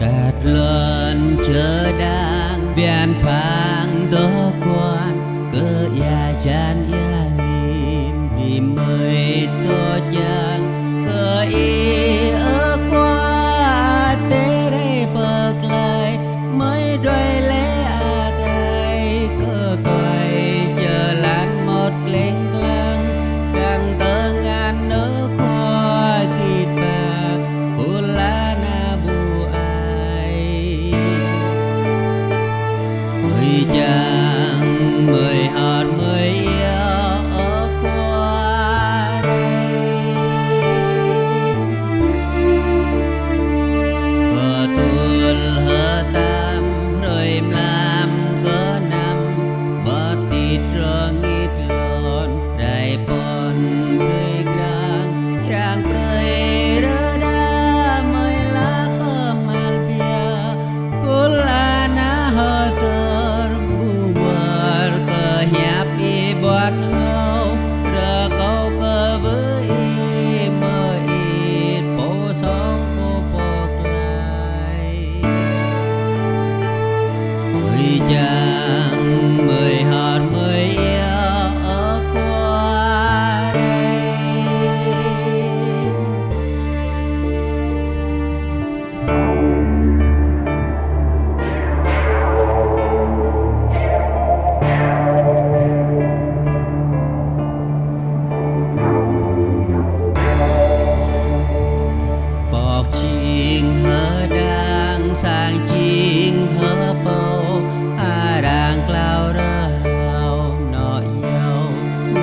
gạt lần chờ đang vian phang đó quan cơ ya chan ya lim lim mời to chang cơ y ở qua tế đây bờ lại mới đôi lẽ à đây cơ quay chờ lan một lên lăng càng tơ ngàn nỡ khoa kịp bà cô la na bu ai mười chàng mười hạt mười yêu ở qua đây có tuôn hơ tam rồi làm có năm mất tít rồi nghít lon đại bon người grang trang prei rada mới lá có mal bia cô la na hơ tơ buar cơ hiệp y bon ngâu rơ câu cơ với mơ ít phố sống phố bọc lại mười chàng mười hạt mười yêu ở qua đây bọc chiêng hơ đang sang chiêng hơ bầu à đang clau rau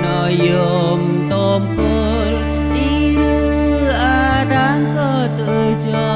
nói yom tôm côn y rư à đang có tự cho